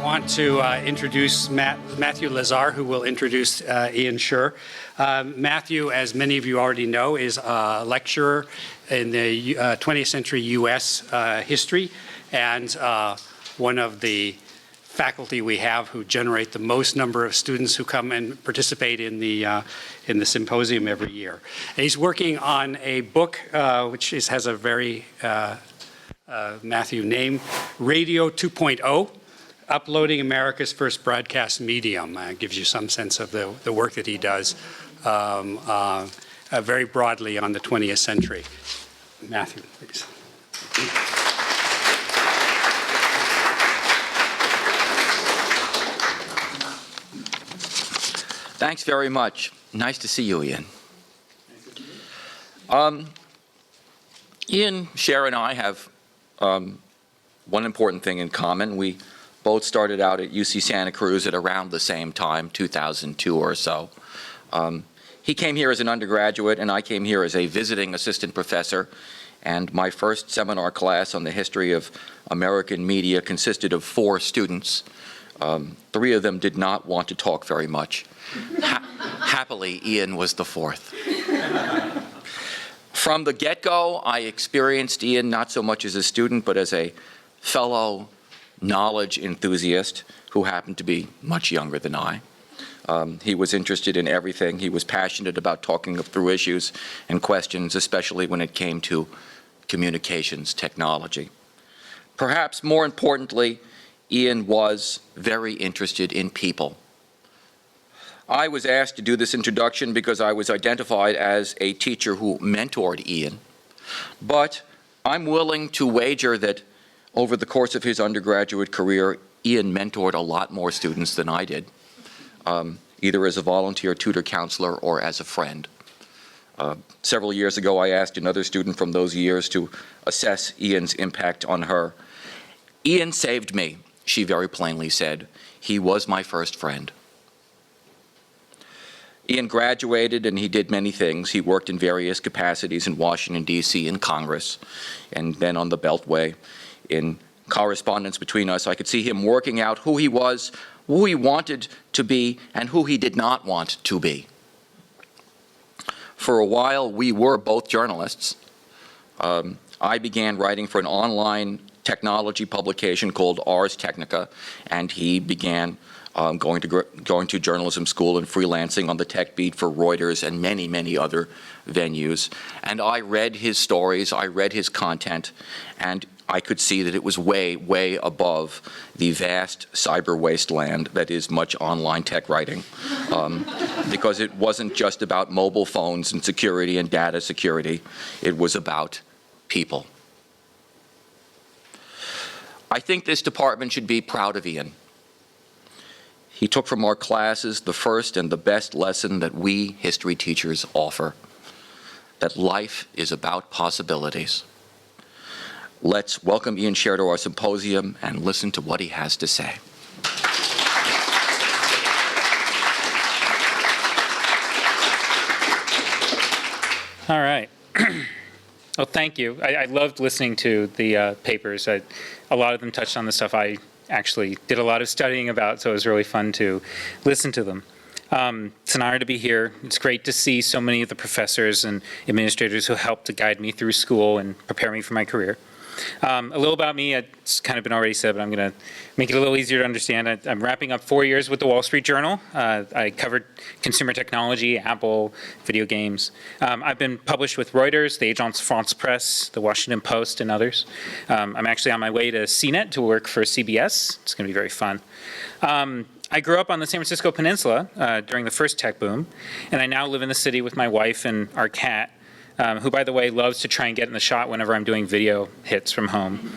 want to introduce Matthew Lasar, who will introduce Ian Sherr. Matthew, as many of you already know, is a lecturer in the 20th century U.S. history, and one of the faculty we have who generate the most number of students who come and participate in the symposium every year. And he's working on a book which has a very Matthew name, Radio 2.0, Uploading America's First Broadcast Medium. Gives you some sense of the work that he does very broadly on the 20th century. Matthew, please. Thanks very much. Nice to see you, Ian. Ian, Sherr, and I have one important thing in common. We both started out at UC Santa Cruz at around the same time, 2002 or so. He came here as an undergraduate, and I came here as a visiting assistant professor. And my first seminar class on the history of American media consisted of 4 students. 3 of them did not want to talk very much. Happily, Ian was the 4th. From the get-go, I experienced Ian not so much as a student, but as a fellow knowledge enthusiast who happened to be much younger than I. He was interested in everything. He was passionate about talking through issues and questions, especially when it came to communications technology. Perhaps more importantly, Ian was very interested in people. I was asked to do this introduction because I was identified as a teacher who mentored Ian, but I'm willing to wager that over the course of his undergraduate career, Ian mentored a lot more students than I did, either as a volunteer tutor counselor or as a friend. Several years ago, I asked another student from those years to assess Ian's impact on her. Ian saved me, she very plainly said. He was my first friend. Ian graduated, and he did many things. He worked in various capacities in Washington, D.C., in Congress, and then on the Beltway. In correspondence between us, I could see him working out who he was, who he wanted to be, and who he did not want to be. For a while, we were both journalists. I began writing for an online technology publication called Ars Technica, and he began going to journalism school and freelancing on the tech beat for Reuters and many, many other venues. And I read his stories, I read his content, and I could see that it was way, way above the vast cyber wasteland that is much online tech writing, because it wasn't just about mobile phones and security and data security. It was about people. I think this department should be proud of Ian. He took from our classes the first and the best lesson that we history teachers offer, that life is about possibilities. Let's welcome Ian Sherr to our symposium and listen to what he has to say. All right. Well, thank you. I loved listening to the papers. A lot of them touched on the stuff I actually did a lot of studying about, so it was really fun to listen to them. It's an honor to be here. It's great to see so many of the professors and administrators who helped to guide me through school and prepare me for my career. A little about me, it's kind of been already said, but I'm going to make it a little easier to understand. I'm wrapping up 4 years with the Wall Street Journal. I covered consumer technology, Apple, video games. I've been published with Reuters, the Agence France Presse, the Washington Post, and others. I'm actually on my way to CNET to work for CBS. It's going to be very fun. I grew up on the San Francisco Peninsula during the first tech boom, and I now live in the city with my wife and our cat, who, by the way, loves to try and get in the shot whenever I'm doing video hits from home.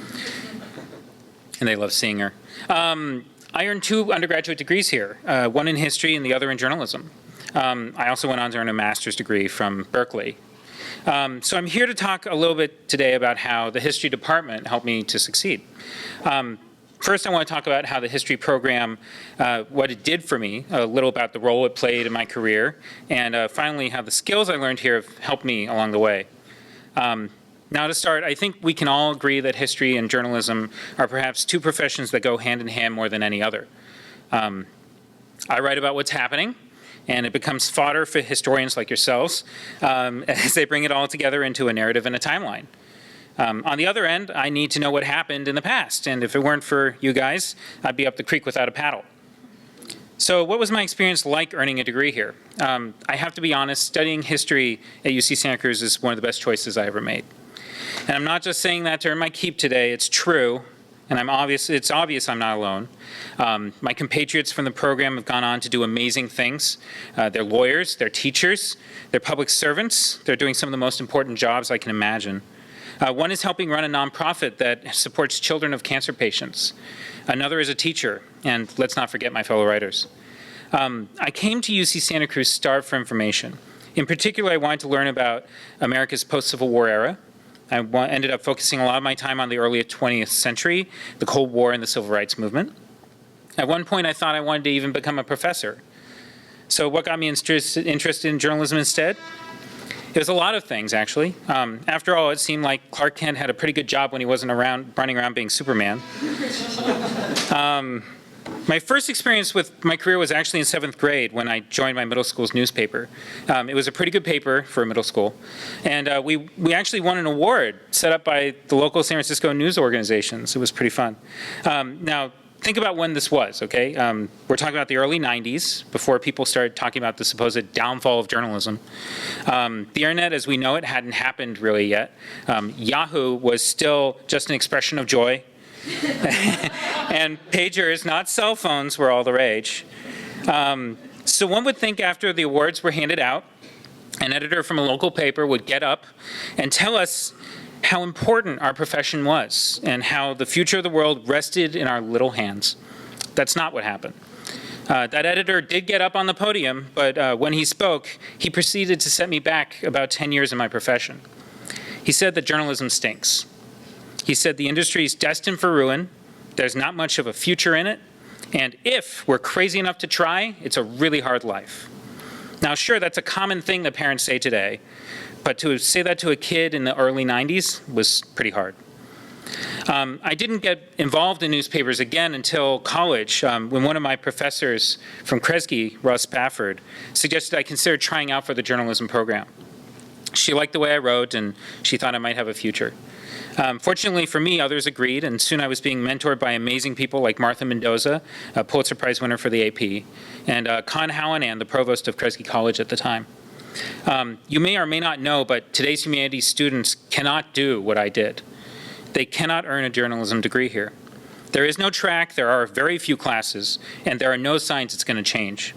And they love seeing her. I earned 2 undergraduate degrees here, one in history and the other in journalism. I also went on to earn a master's degree from Berkeley. So I'm here to talk a little bit today about how the history department helped me to succeed. First, I want to talk about how the history program, what it did for me, a little about the role it played in my career, and finally, how the skills I learned here have helped me along the way. Now to start, I think we can all agree that history and journalism are perhaps two professions that go hand in hand more than any other. I write about what's happening, and it becomes fodder for historians like yourselves as they bring it all together into a narrative and a timeline. On the other end, I need to know what happened in the past, and if it weren't for you guys, I'd be up the creek without a paddle. So what was my experience like earning a degree here? I have to be honest, studying history at UC Santa Cruz is one of the best choices I ever made. And I'm not just saying that to earn my keep today, it's true, and it's obvious I'm not alone. My compatriots from the program have gone on to do amazing things. They're lawyers, they're teachers, they're public servants, they're doing some of the most important jobs I can imagine. One is helping run a nonprofit that supports children of cancer patients. Another is a teacher, and let's not forget my fellow writers. I came to UC Santa Cruz starved for information. In particular, I wanted to learn about America's post-Civil War era. I ended up focusing a lot of my time on the early 20th century, the Cold War and the Civil Rights Movement. At one point, I thought I wanted to even become a professor. So what got me interested in journalism instead? It was a lot of things, actually. After all, it seemed like Clark Kent had a pretty good job when he wasn't running around being Superman. My first experience with my career was actually in 7th grade when I joined my middle school's newspaper. It was a pretty good paper for a middle school. And we actually won an award set up by the local San Francisco news organizations. It was pretty fun. Now, think about when this was, okay? We're talking about the early 90s, before people started talking about the supposed downfall of journalism. The internet as we know it hadn't happened really yet. Yahoo was still just an expression of joy. And pagers, not cell phones, were all the rage. So one would think after the awards were handed out, an editor from a local paper would get up and tell us how important our profession was and how the future of the world rested in our little hands. That's not what happened. That editor did get up on the podium, but when he spoke, he proceeded to set me back about 10 years in my profession. He said that journalism stinks. He said the industry is destined for ruin, there's not much of a future in it, and if we're crazy enough to try, it's a really hard life. Now, sure, that's a common thing that parents say today, but to say that to a kid in the early 90s was pretty hard. I didn't get involved in newspapers again until college, when one of my professors from Kresge, Russ Spafford, suggested I consider trying out for the journalism program. She liked the way I wrote, and she thought I might have a future. Fortunately for me, others agreed, and soon I was being mentored by amazing people like Martha Mendoza, a Pulitzer Prize winner for the AP, and Con Hallinan, the provost of Kresge College at the time. You may or may not know, but today's humanities students cannot do what I did. They cannot earn a journalism degree here. There is no track, there are very few classes, and there are no signs it's going to change.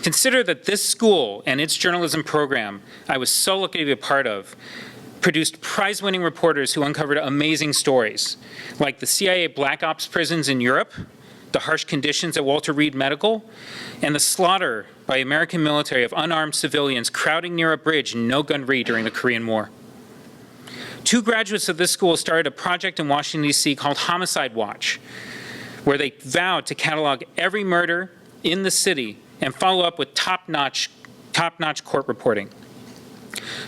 Consider that this school and its journalism program I was so lucky to be a part of produced prize-winning reporters who uncovered amazing stories, like the CIA black ops prisons in Europe, the harsh conditions at Walter Reed Medical, and the slaughter by American military of unarmed civilians crowding near a bridge in No Gun Ri during the Korean War. 2 graduates of this school started a project in Washington, D.C. called Homicide Watch, where they vowed to catalog every murder in the city and follow up with top-notch court reporting.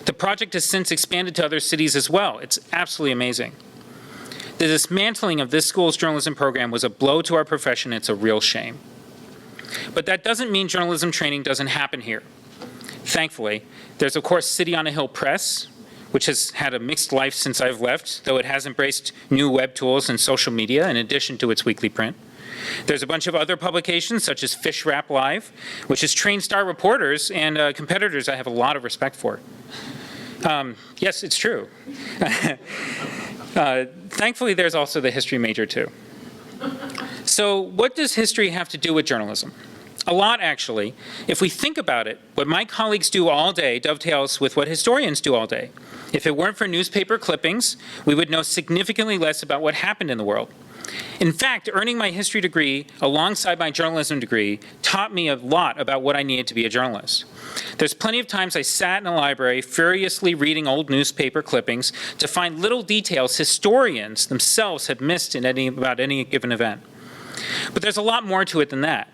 The project has since expanded to other cities as well. It's absolutely amazing. The dismantling of this school's journalism program was a blow to our profession. It's a real shame. But that doesn't mean journalism training doesn't happen here. Thankfully, there's of course City on a Hill Press, which has had a mixed life since I've left, though it has embraced new web tools and social media in addition to its weekly print. There's a bunch of other publications, such as Fish Wrap Live, which has trained star reporters and competitors I have a lot of respect for. Yes, it's true. Thankfully, there's also the history major, too. So what does history have to do with journalism? A lot, actually. If we think about it, what my colleagues do all day dovetails with what historians do all day. If it weren't for newspaper clippings, we would know significantly less about what happened in the world. In fact, earning my history degree alongside my journalism degree taught me a lot about what I needed to be a journalist. There's plenty of times I sat in a library furiously reading old newspaper clippings to find little details historians themselves had missed about any given event. But there's a lot more to it than that.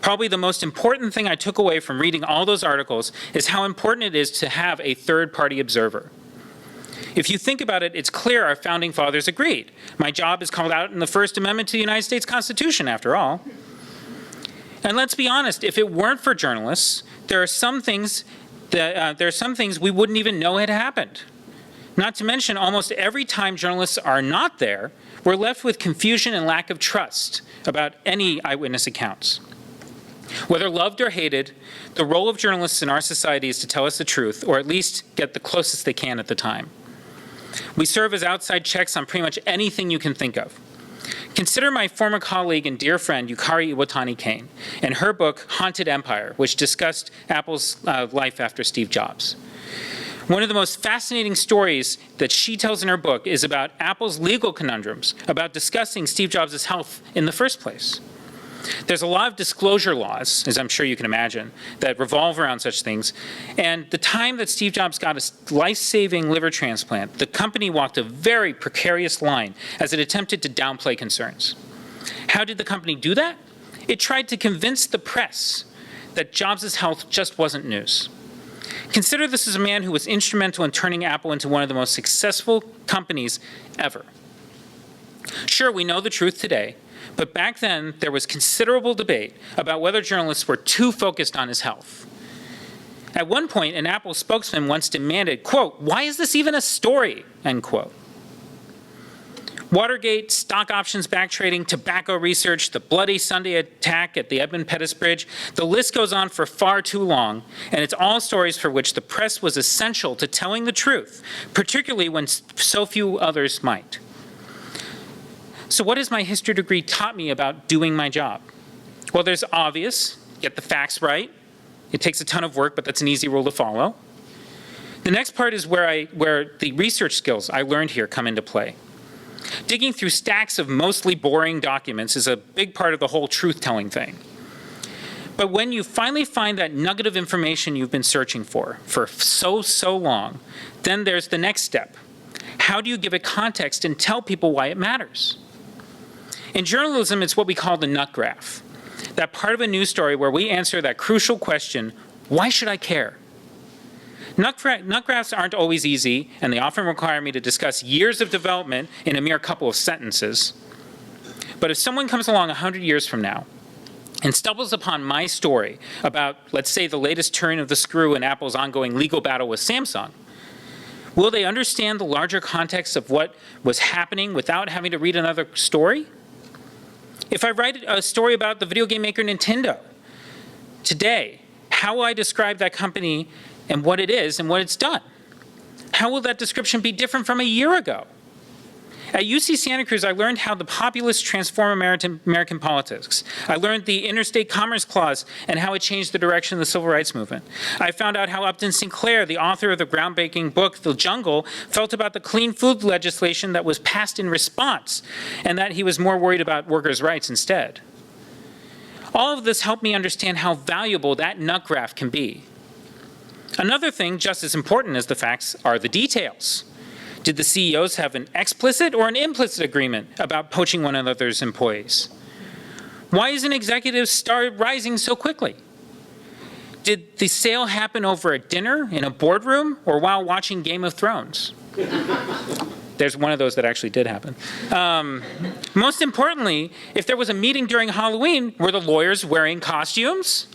Probably the most important thing I took away from reading all those articles is how important it is to have a third-party observer. If you think about it, it's clear our founding fathers agreed. My job is called out in the First Amendment to the United States Constitution, after all. And let's be honest, if it weren't for journalists, there are some things we wouldn't even know had happened. Not to mention, almost every time journalists are not there, we're left with confusion and lack of trust about any eyewitness accounts. Whether loved or hated, the role of journalists in our society is to tell us the truth, or at least get the closest they can at the time. We serve as outside checks on pretty much anything you can think of. Consider my former colleague and dear friend Yukari Iwatani Kane and her book Haunted Empire, which discussed Apple's life after Steve Jobs. One of the most fascinating stories that she tells in her book is about Apple's legal conundrums about discussing Steve Jobs' health in the first place. There's a lot of disclosure laws, as I'm sure you can imagine, that revolve around such things. And the time that Steve Jobs got a life-saving liver transplant, the company walked a very precarious line as it attempted to downplay concerns. How did the company do that? It tried to convince the press that Jobs' health just wasn't news. Consider this as a man who was instrumental in turning Apple into one of the most successful companies ever. Sure, we know the truth today, but back then there was considerable debate about whether journalists were too focused on his health. At one point, an Apple spokesman once demanded, quote, "Why is this even a story?" end quote. Watergate, stock options backtrading, tobacco research, the bloody Sunday attack at the Edmund Pettus Bridge, the list goes on for far too long, and it's all stories for which the press was essential to telling the truth, particularly when so few others might. So what has my history degree taught me about doing my job? Well, there's obvious, get the facts right. It takes a ton of work, but that's an easy rule to follow. The next part is where the research skills I learned here come into play. Digging through stacks of mostly boring documents is a big part of the whole truth-telling thing. But when you finally find that nugget of information you've been searching for so long, then there's the next step. How do you give it context and tell people why it matters? In journalism, it's what we call the nut graph. That part of a news story where we answer that crucial question, why should I care? Nut graphs aren't always easy, and they often require me to discuss years of development in a mere couple of sentences. But if someone comes along 100 years from now and stumbles upon my story about, let's say, the latest turn of the screw in Apple's ongoing legal battle with Samsung, will they understand the larger context of what was happening without having to read another story? If I write a story about the video game maker Nintendo today, how will I describe that company and what it is and what it's done? How will that description be different from a year ago? At UC Santa Cruz, I learned how the populists transform American politics. I learned the Interstate Commerce Clause and how it changed the direction of the Civil Rights Movement. I found out how Upton Sinclair, the author of the groundbreaking book, The Jungle, felt about the clean food legislation that was passed in response, and that he was more worried about workers' rights instead. All of this helped me understand how valuable that nut graph can be. Another thing just as important as the facts are the details. Did the CEOs have an explicit or an implicit agreement about poaching one another's employees? Why is an executive star rising so quickly? Did the sale happen over a dinner, in a boardroom, or while watching Game of Thrones? There's one of those that actually did happen. Most importantly, if there was a meeting during Halloween, were the lawyers wearing costumes?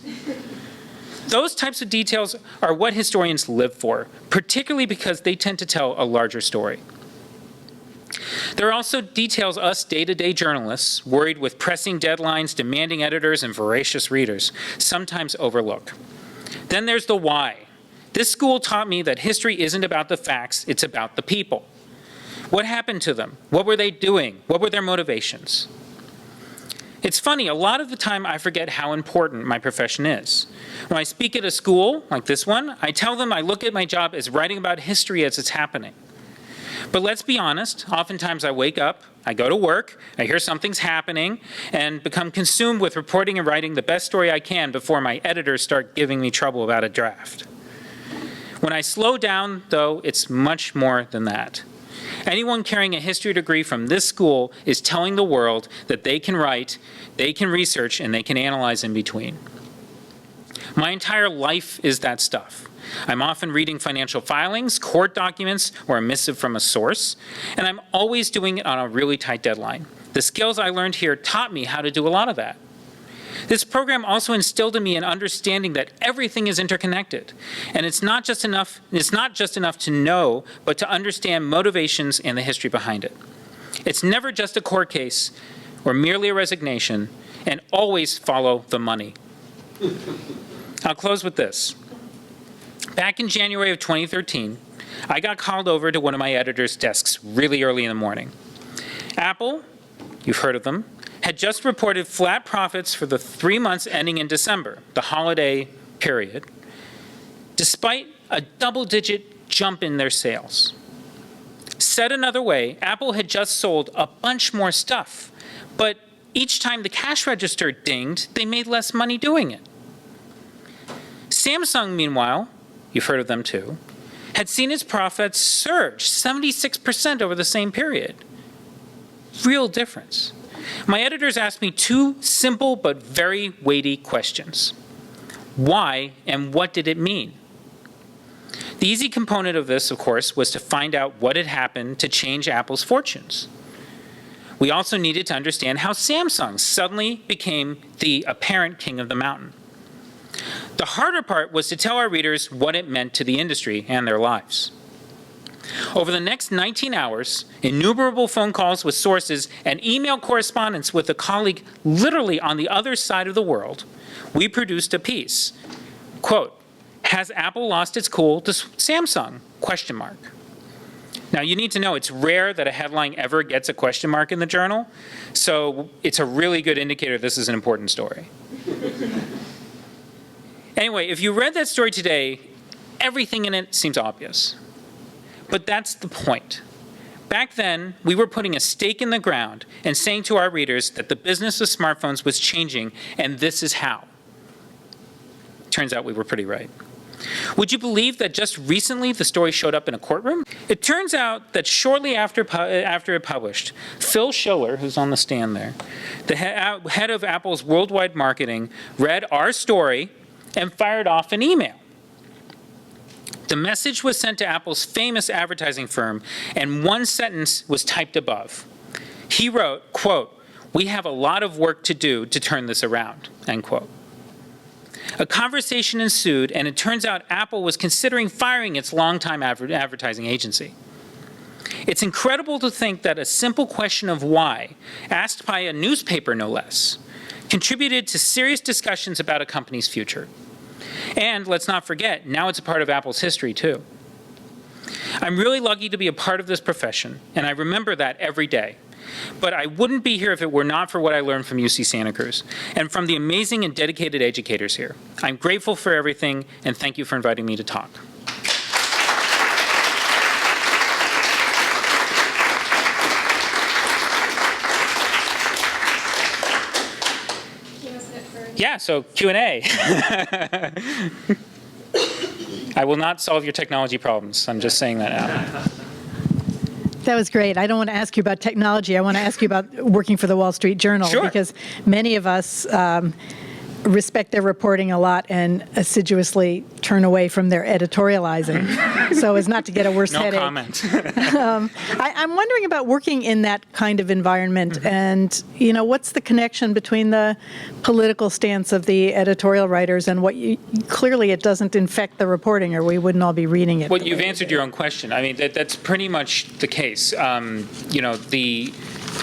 Those types of details are what historians live for, particularly because they tend to tell a larger story. There are also details us day-to-day journalists, worried with pressing deadlines, demanding editors, and voracious readers, sometimes overlook. Then there's the why. This school taught me that history isn't about the facts, it's about the people. What happened to them? What were they doing? What were their motivations? It's funny, a lot of the time I forget how important my profession is. When I speak at a school, like this one, I tell them I look at my job as writing about history as it's happening. But let's be honest, oftentimes I wake up, I go to work, I hear something's happening, and become consumed with reporting and writing the best story I can before my editors start giving me trouble about a draft. When I slow down, though, it's much more than that. Anyone carrying a history degree from this school is telling the world that they can write, they can research, and they can analyze in between. My entire life is that stuff. I'm often reading financial filings, court documents, or a missive from a source, and I'm always doing it on a really tight deadline. The skills I learned here taught me how to do a lot of that. This program also instilled in me an understanding that everything is interconnected, and it's not just enough to know, but to understand motivations and the history behind it. It's never just a court case or merely a resignation, and always follow the money. I'll close with this. Back in January of 2013, I got called over to one of my editor's desks really early in the morning. Apple, you've heard of them, had just reported flat profits for the 3 months ending in December, the holiday period, despite a double-digit jump in their sales. Said another way, Apple had just sold a bunch more stuff, but each time the cash register dinged, they made less money doing it. Samsung, meanwhile, you've heard of them too, had seen its profits surge 76% over the same period. Real difference. My editors asked me two simple but very weighty questions. Why and what did it mean? The easy component of this, of course, was to find out what had happened to change Apple's fortunes. We also needed to understand how Samsung suddenly became the apparent king of the mountain. The harder part was to tell our readers what it meant to the industry and their lives. Over the next 19 hours, innumerable phone calls with sources and email correspondence with a colleague literally on the other side of the world, we produced a piece. Quote, "Has Apple lost its cool to Samsung?" Question mark. Now, you need to know it's rare that a headline ever gets a question mark in the journal, so it's a really good indicator this is an important story. Anyway, if you read that story today, everything in it seems obvious. But that's the point. Back then, we were putting a stake in the ground and saying to our readers that the business of smartphones was changing, and this is how. Turns out we were pretty right. Would you believe that just recently the story showed up in a courtroom? It turns out that shortly after it published, Phil Schiller, who's on the stand there, the head of Apple's worldwide marketing, read our story and fired off an email. The message was sent to Apple's famous advertising firm, and one sentence was typed above. He wrote, quote, "We have a lot of work to do to turn this around," end quote. A conversation ensued, and it turns out Apple was considering firing its longtime advertising agency. It's incredible to think that a simple question of why, asked by a newspaper no less, contributed to serious discussions about a company's future. And let's not forget, now it's a part of Apple's history too. I'm really lucky to be a part of this profession, and I remember that every day. But I wouldn't be here if it were not for what I learned from UC Santa Cruz and from the amazing and dedicated educators here. I'm grateful for everything, and thank you for inviting me to talk. Yeah, so Q&A. I will not solve your technology problems. I'm just saying that now. That was great. I don't want to ask you about technology. I want to ask you about working for the Wall Street Journal. Sure. Because many of us respect their reporting a lot and assiduously turn away from their editorializing so as not to get a worse No headache. comment. I'm wondering about working in that kind of environment and, you know, what's the connection between the political stance of the editorial writers and what clearly it doesn't infect the reporting or we wouldn't all be reading it. Well, you've answered your own question. I mean, that's pretty much the case. You know,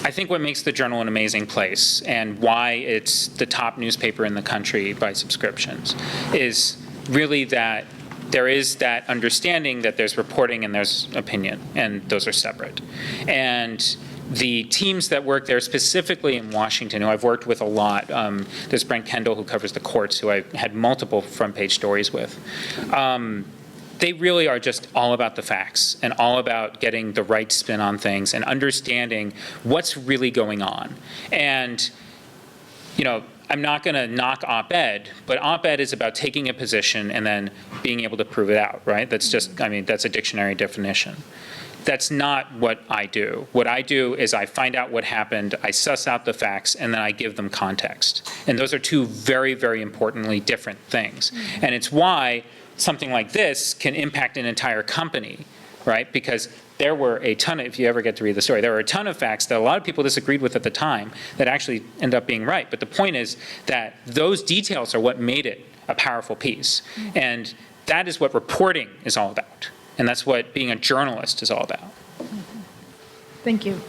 I think what makes the Journal an amazing place and why it's the top newspaper in the country by subscriptions is really that there is that understanding that there's reporting and there's opinion, and those are separate. And the teams that work there, specifically in Washington, who I've worked with a lot, there's Brent Kendall, who covers the courts, who I had multiple front-page stories with. They really are just all about the facts and all about getting the right spin on things and understanding what's really going on. And, you know, I'm not going to knock op-ed, but op-ed is about taking a position and then being able to prove it out, right? That's just, I mean, that's a dictionary definition. That's not what I do. What I do is I find out what happened, I suss out the facts, and then I give them context. And those are two very, very importantly different things. And it's why something like this can impact an entire company, right? Because there were a ton of, if you ever get to read the story, there were a ton of facts that a lot of people disagreed with at the time that actually end up being right. But the point is that those details are what made it a powerful piece. And that is what reporting is all about. And that's what being a journalist is all about. Thank you.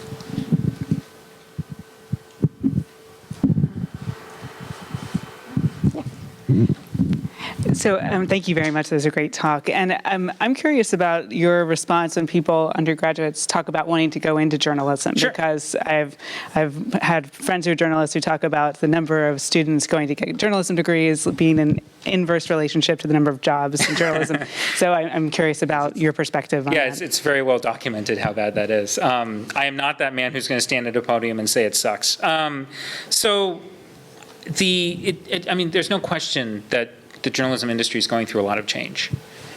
So thank you very much. That was a great talk. And I'm curious about your response when people, undergraduates, talk about wanting to go into journalism. Sure. Because I've had friends who are journalists who talk about the number of students going to get journalism degrees being an inverse relationship to the number of jobs in journalism. So I'm curious about your perspective on that. Yeah, it's very well documented how bad that is. I am not that man who's going to stand at a podium and say it sucks. I mean, there's no question that the journalism industry is going through a lot of change,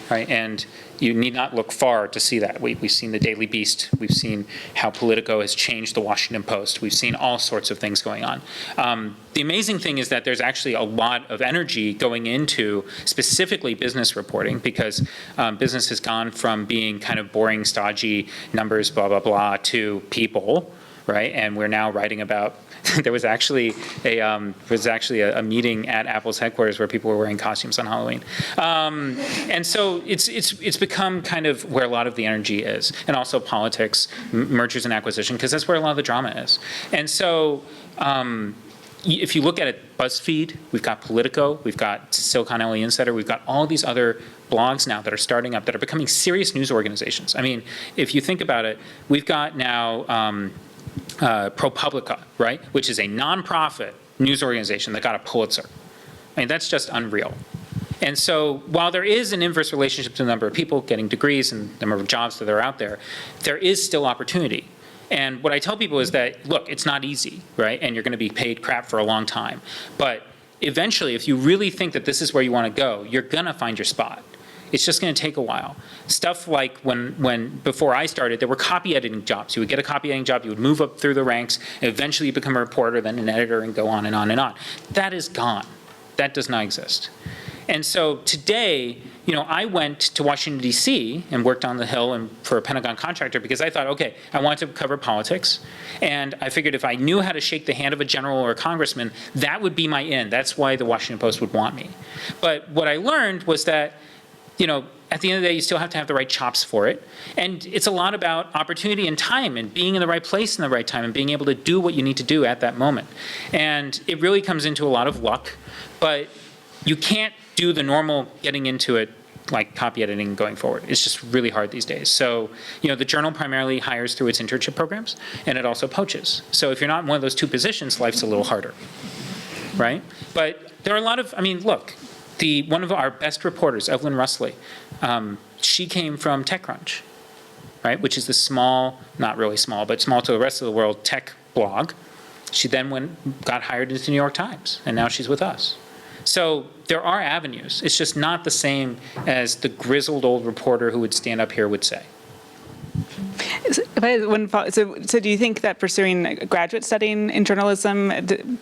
right? And you need not look far to see that. We've seen the Daily Beast. We've seen how Politico has changed the Washington Post. We've seen all sorts of things going on. The amazing thing is that there's actually a lot of energy going into specifically business reporting, because business has gone from being kind of boring, stodgy numbers, blah, blah, blah, to people, right? And we're now writing about there was actually a meeting at Apple's headquarters where people were wearing costumes on Halloween, and so it's become kind of where a lot of the energy is, and also politics, mergers and acquisition, because that's where a lot of the drama is. And so if you look at it, BuzzFeed, we've got Politico, we've got Silicon Alley Insider, we've got all these other blogs now that are starting up that are becoming serious news organizations. I mean, if you think about it, we've got now ProPublica, right, which is a nonprofit news organization that got a Pulitzer. I mean, that's just unreal. And so while there is an inverse relationship to the number of people getting degrees and the number of jobs that are out there, there is still opportunity. And what I tell people is that, look, it's not easy, right, and you're going to be paid crap for a long time. But eventually, if you really think that this is where you want to go, you're going to find your spot. It's just going to take a while. Stuff like when before I started, there were copy editing jobs. You would get a copy editing job, you would move up through the ranks, and eventually you become a reporter, then an editor, and go on and on and on. That is gone. That does not exist. And so today, you know, I went to Washington, D.C. and worked on the Hill and for a Pentagon contractor because I thought, okay, I wanted to cover politics. And I figured if I knew how to shake the hand of a general or a congressman, that would be my in. That's why the Washington Post would want me. But what I learned was that, you know, at the end of the day, you still have to have the right chops for it. And it's a lot about opportunity and time and being in the right place in the right time and being able to do what you need to do at that moment. And it really comes into a lot of luck, but you can't do the normal getting into it like copy editing going forward. It's just really hard these days. So, you know, the Journal primarily hires through its internship programs, and it also poaches. So if you're not in one of those two positions, life's a little harder, right? But there are a lot of, I mean, look, one of our best reporters, Evelyn Russley, she came from TechCrunch, right, which is the small, not really small, but small to the rest of the world tech blog. She then got hired into the New York Times, and now she's with us. So there are avenues. It's just not the same as the grizzled old reporter who would stand up here would say. So do you think that pursuing graduate studying in journalism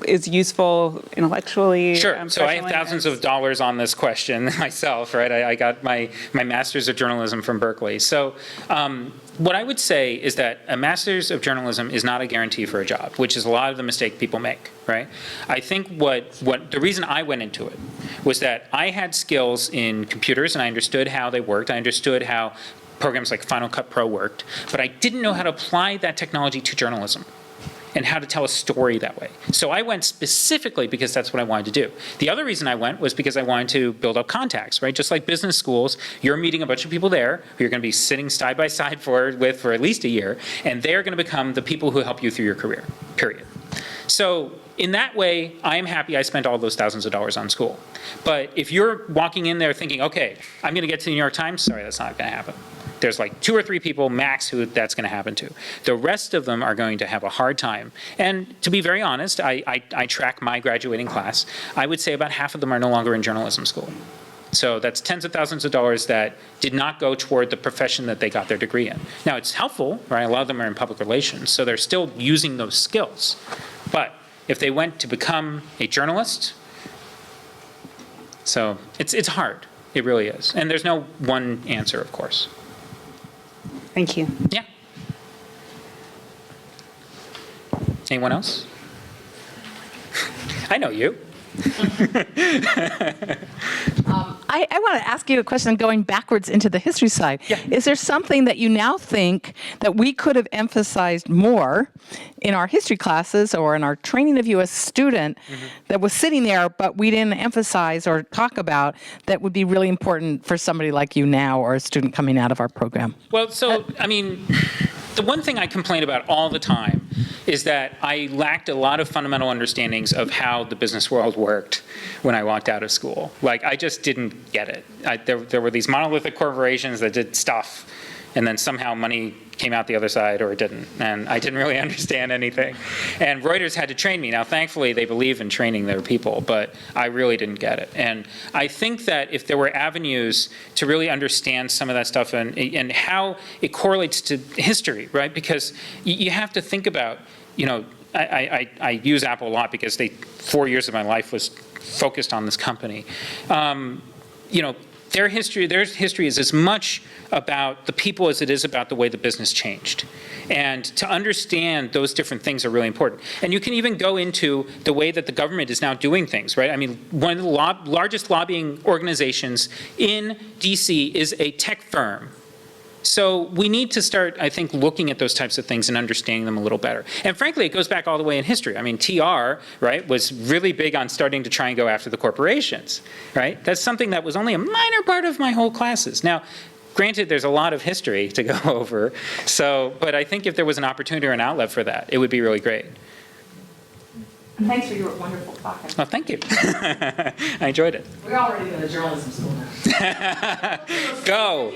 is useful intellectually? Sure. So I have thousands of dollars on this question myself, right? I got my master's of journalism from Berkeley. So what I would say is that a master's of journalism is not a guarantee for a job, which is a lot of the mistake people make, right? I think what the reason I went into it was that I had skills in computers and I understood how they worked. I understood how programs like Final Cut Pro worked, but I didn't know how to apply that technology to journalism and how to tell a story that way. So I went specifically because that's what I wanted to do. The other reason I went was because I wanted to build up contacts, right? Just like business schools, you're meeting a bunch of people there who you're going to be sitting side by side with for at least a year, and they're going to become the people who help you through your career, period. So in that way, I am happy I spent all those thousands of dollars on school. But if you're walking in there thinking, okay, I'm going to get to the New York Times, sorry, that's not going to happen. There's like 2 or 3 people max who that's going to happen to. The rest of them are going to have a hard time. And to be very honest, I track my graduating class. I would say about half of them are no longer in journalism school. So that's tens of thousands of dollars that did not go toward the profession that they got their degree in. Now, it's helpful, right? A lot of them are in public relations, so they're still using those skills. But if they went to become a journalist, so it's hard. It really is. And there's no one answer, of course. Thank you. Yeah. Anyone else? I know you. I want to ask you a question going backwards into the history side. Yeah. Is there something that you now think that we could have emphasized more in our history classes or in our training of you as a student that was sitting there but we didn't emphasize or talk about that would be really important for somebody like you now or a student coming out of our program? Well, so, I mean, the one thing I complain about all the time is that I lacked a lot of fundamental understandings of how the business world worked when I walked out of school. Like, I just didn't get it. There were these monolithic corporations that did stuff, and then somehow money came out the other side, or it didn't. And I didn't really understand anything. And Reuters had to train me. Now, thankfully, they believe in training their people, but I really didn't get it. And I think that if there were avenues to really understand some of that stuff and how it correlates to history, right? Because you have to think about, you know, I use Apple a lot because 4 years of my life was focused on this company. You know, their history is as much about the people as it is about the way the business changed. And to understand those different things are really important. And you can even go into the way that the government is now doing things, right? I mean, one of the largest lobbying organizations in DC is a tech firm. So we need to start, I think, looking at those types of things and understanding them a little better. And frankly, it goes back all the way in history. I mean, TR, right, was really big on starting to try and go after the corporations, right? That's something that was only a minor part of my whole classes. Now, granted, there's a lot of history to go over, but I think if there was an opportunity or an outlet for that, it would be really great. Thanks for your wonderful talk. Well, thank you. I enjoyed it. We're already in the journalism school now. Go.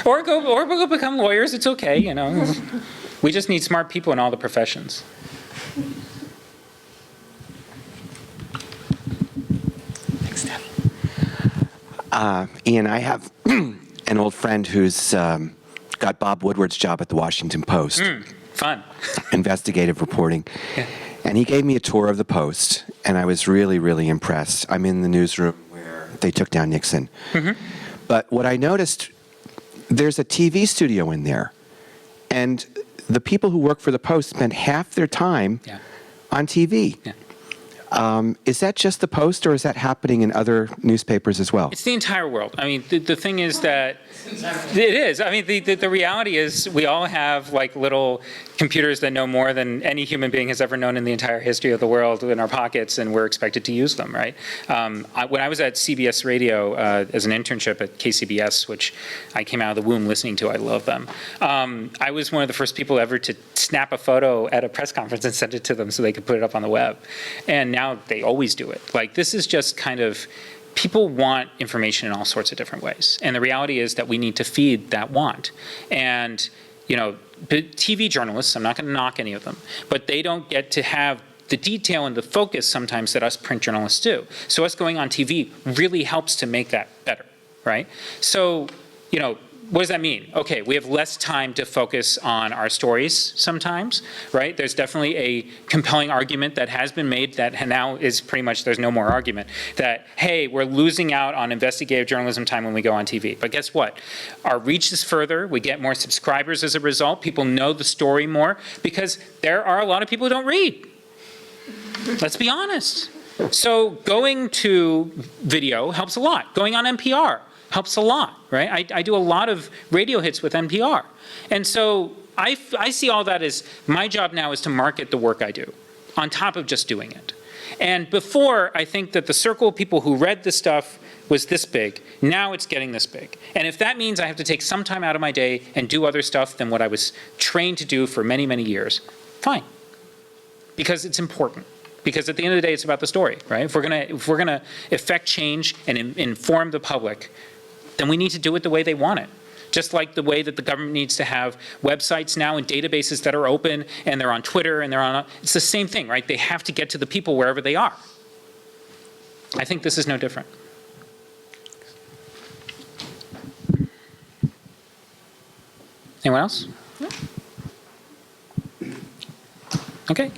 Or go become lawyers. It's okay, you know. We just need smart people in all the professions. Thanks, Steph. Ian, I have an old friend who's got Bob Woodward's job at the Washington Post. Fun. Investigative reporting. Yeah. And he gave me a tour of the Post, and I was really, really impressed. I'm in the newsroom where they took down Nixon. But what I noticed, there's a TV studio in there, and the people who work for the Post spend half their time on TV. Yeah. Is that just the Post, or is that happening in other newspapers as well? It's the entire world. I mean, the thing is that it is. I mean, the reality is we all have like little computers that know more than any human being has ever known in the entire history of the world in our pockets, and we're expected to use them, right? When I was at CBS Radio as an internship at KCBS, which I came out of the womb listening to, I love them. I was one of the first people ever to snap a photo at a press conference and send it to them so they could put it up on the web. And now they always do it. Like, this is just kind of, people want information in all sorts of different ways. And the reality is that we need to feed that want. And, you know, TV journalists, I'm not going to knock any of them, but they don't get to have the detail and the focus sometimes that us print journalists do. So us going on TV really helps to make that better, right? So, you know, what does that mean? Okay, we have less time to focus on our stories sometimes, right? There's definitely a compelling argument that has been made that now is pretty much, there's no more argument, that, hey, we're losing out on investigative journalism time when we go on TV. But guess what? Our reach is further. We get more subscribers as a result. People know the story more because there are a lot of people who don't read. Let's be honest. So going to video helps a lot. Going on NPR helps a lot, right? I do a lot of radio hits with NPR. And so I see all that as my job now is to market the work I do on top of just doing it. And before, I think that the circle of people who read this stuff was this big. Now it's getting this big. And if that means I have to take some time out of my day and do other stuff than what I was trained to do for many, many years, fine. Because it's important. Because at the end of the day, it's about the story, right? If we're gonna affect change and inform the public, then we need to do it the way they want it. Just like the way that the government needs to have websites now and databases that are open and they're on Twitter and it's the same thing, right? They have to get to the people wherever they are. I think this is no different. Anyone else? Okay.